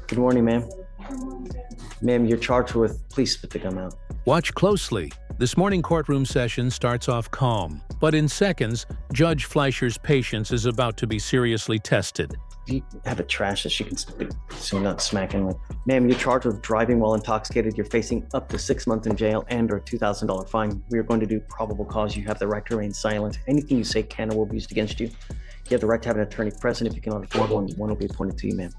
Good morning, ma'am. Ma'am, you're charged with please spit the gum out. Watch closely. This morning courtroom session starts off calm, but in seconds, Judge Fleischer's patience is about to be seriously tested. Do you have a trash that she can spit so you're not smacking with? Ma'am, you're charged with driving while intoxicated. You're facing up to 6 months in jail and or $2,000 fine. We are going to do probable cause. You have the right to remain silent. Anything you say can or will be used against you. You have the right to have an attorney present. If you cannot afford one will be appointed to you, ma'am.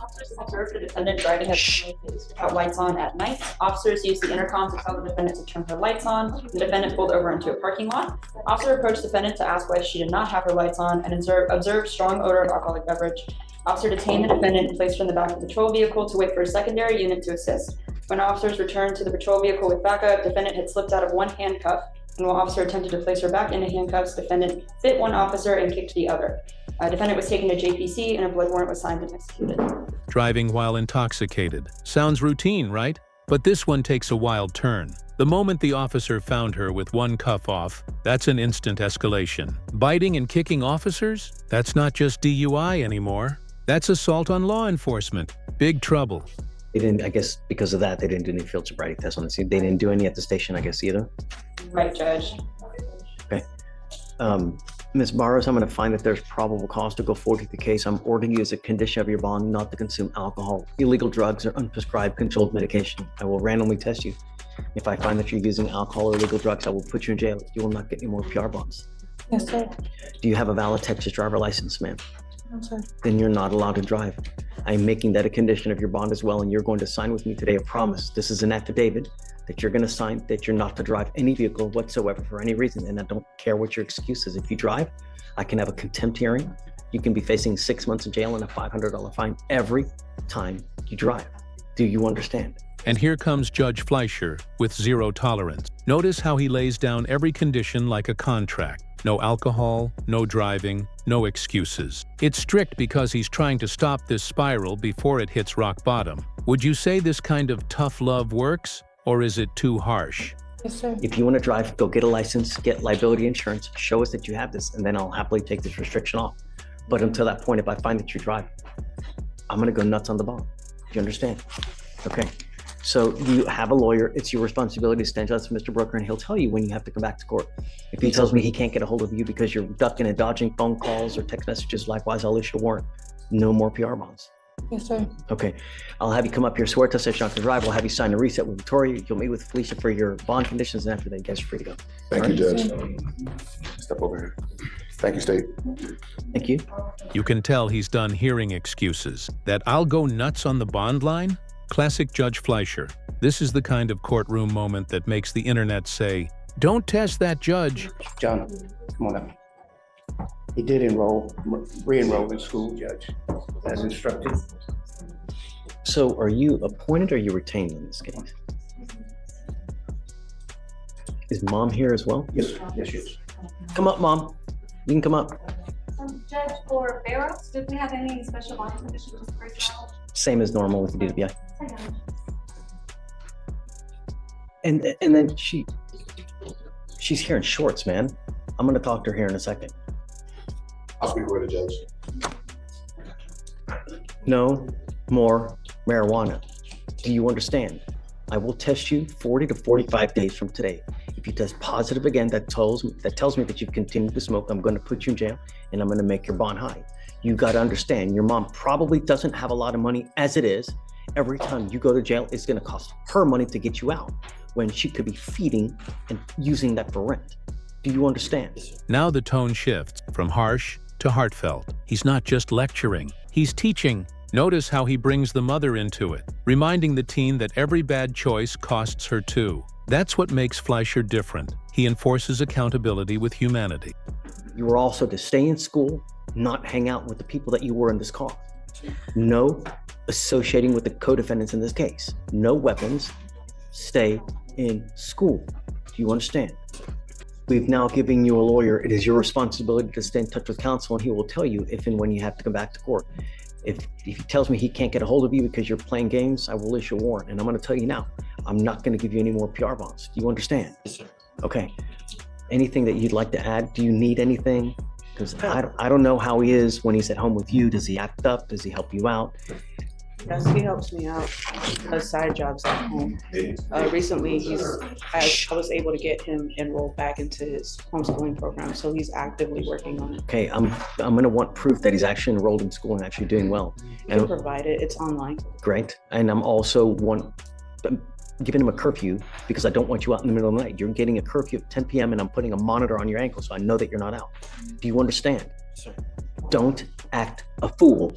Officers observed the defendant driving without lights on at night. Officers used the intercom to tell the defendant to turn her lights on. The defendant pulled over into a parking lot. Officer approached the defendant to ask why she did not have her lights on and observed strong odor of alcoholic beverage. Officer detained the defendant and placed her in the back of the patrol vehicle to wait for a secondary unit to assist. When officers returned to the patrol vehicle with backup, defendant had slipped out of one handcuff, and while officer attempted to place her back into handcuffs, defendant bit one officer and kicked the other. Defendant was taken to JPC and a blood warrant was signed and executed. Driving while intoxicated. Sounds routine, right? But this one takes a wild turn. The moment the officer found her with one cuff off, that's an instant escalation. Biting and kicking officers? That's not just DUI anymore. That's assault on law enforcement. Big trouble. They didn't, I guess because of that, they didn't do any field sobriety tests on the scene. They didn't do any at the station, I guess, either. Right, Judge. Okay. Ms. Barros, I'm going to find that there's probable cause to go forward with the case. I'm ordering you as a condition of your bond not to consume alcohol, illegal drugs, or unprescribed controlled medication. I will randomly test you. If I find that you're using alcohol or illegal drugs, I will put you in jail. You will not get any more PR bonds. Yes, sir. Do you have a valid Texas driver license, ma'am? No, sir. Then you're not allowed to drive. I'm making that a condition of your bond as well, and you're going to sign with me today a promise. This is an affidavit that you're going to sign that you're not to drive any vehicle whatsoever for any reason, and I don't care what your excuse is. If you drive, I can have a contempt hearing. You can be facing 6 months in jail and a $500 fine every time you drive. Do you understand? And here comes Judge Fleischer with zero tolerance. Notice how he lays down every condition like a contract. No alcohol, no driving, no excuses. It's strict because he's trying to stop this spiral before it hits rock bottom. Would you say this kind of tough love works, or is it too harsh? Yes, sir. If you want to drive, go get a license, get liability insurance, show us that you have this, and then I'll happily take this restriction off. But until that point, if I find that you drive, I'm going to go nuts on the bond. Do you understand? Okay. So you have a lawyer. It's your responsibility to stand up to Mr. Brooker, and he'll tell you when you have to come back to court. If he tells me he can't get a hold of you because you're ducking and dodging phone calls or text messages, likewise, I'll issue a warrant. No more PR bonds. Yes, sir. Okay. I'll have you come up here, swear to session not to drive. We'll have you sign a reset with Victoria. You'll meet with Felicia for your bond conditions, and after that, you guys are free to go. Thank you, Judge. Step over here. Thank you, State. Thank you. You can tell he's done hearing excuses. That "I'll go nuts on the bond" line? Classic Judge Fleischer. This is the kind of courtroom moment that makes the internet say, "Don't test that judge." John, come on up. He did re-enroll in school, Judge, as instructed. So are you appointed or are you retained in this case? Is Mom here as well? Yes, yes. Come up, Mom. You can come up. Judge, for Barros, did we have any special bond conditions for trial? Same as normal with the DWI. And then she's here in shorts, man. I'm gonna talk to her here in a second. I'll speak with the judge. No more marijuana. Do you understand? I will test you 40 to 45 days from today. If you test positive again, that tells me that you've continued to smoke. I'm going to put you in jail and I'm going to make your bond high. You got to understand, your mom probably doesn't have a lot of money as it is. Every time you go to jail, it's going to cost her money to get you out when she could be feeding and using that for rent. Do you understand? Now the tone shifts from harsh to heartfelt. He's not just lecturing, he's teaching. Notice how he brings the mother into it, reminding the teen that every bad choice costs her too. That's what makes Fleischer different. He enforces accountability with humanity. You were also to stay in school, not hang out with the people that you were in this car. No associating with the co-defendants in this case. No weapons. Stay in school. Do you understand? We've now given you a lawyer. It is your responsibility to stay in touch with counsel, and he will tell you if and when you have to come back to court. If he tells me he can't get a hold of you because you're playing games, I will issue a warrant. And I'm going to tell you now, I'm not going to give you any more PR bonds. Do you understand? Yes, sir. Okay. Anything that you'd like to add? Do you need anything? Because I don't know how he is when he's at home with you. Does he act up? Does he help you out? Yes, he helps me out, does side jobs at home. Recently, I was able to get him enrolled back into his homeschooling program, so he's actively working on it. Okay, I'm gonna want proof that he's actually enrolled in school and actually doing well. He can And provide it, it's online. great. And I'm giving him a curfew because I don't want you out in the middle of the night. You're getting a curfew at 10 p.m. and I'm putting a monitor on your ankle so I know that you're not out. Do you understand? Sir. Don't act a fool.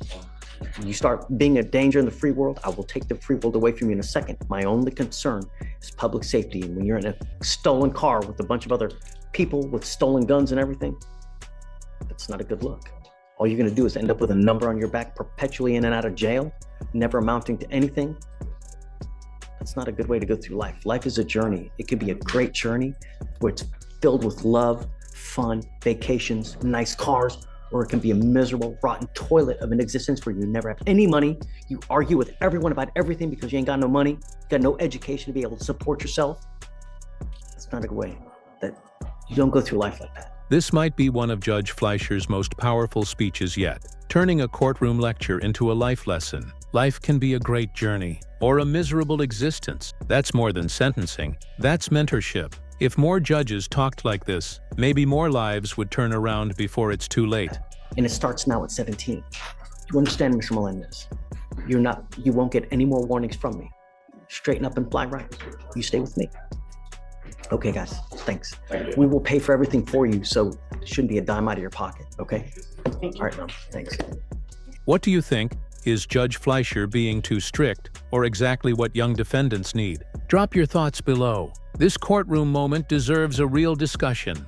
You start being a danger in the free world, I will take the free world away from you in a second. My only concern is public safety. And when you're in a stolen car with a bunch of other people with stolen guns and everything, that's not a good look. All you're gonna do is end up with a number on your back perpetually in and out of jail, never amounting to anything. That's not a good way to go through life. Life is a journey. It could be a great journey where it's filled with love, fun, vacations, nice cars, or it can be a miserable, rotten toilet of an existence where you never have any money. You argue with everyone about everything because you ain't got no money, you got no education to be able to support yourself. That's not a way that you don't go through life like that. This might be one of Judge Fleischer's most powerful speeches yet, turning a courtroom lecture into a life lesson. Life can be a great journey, or a miserable existence. That's more than sentencing. That's mentorship. If more judges talked like this, maybe more lives would turn around before it's too late. And it starts now at 17. You understand, Mr. Melendez? You won't get any more warnings from me. Straighten up and fly right. You stay with me. Okay, guys, thanks. Thank you. We will pay for everything for you, so it shouldn't be a dime out of your pocket, okay? Thank you. All right, thanks. What do you think? Is Judge Fleischer being too strict, or exactly what young defendants need? Drop your thoughts below. This courtroom moment deserves a real discussion.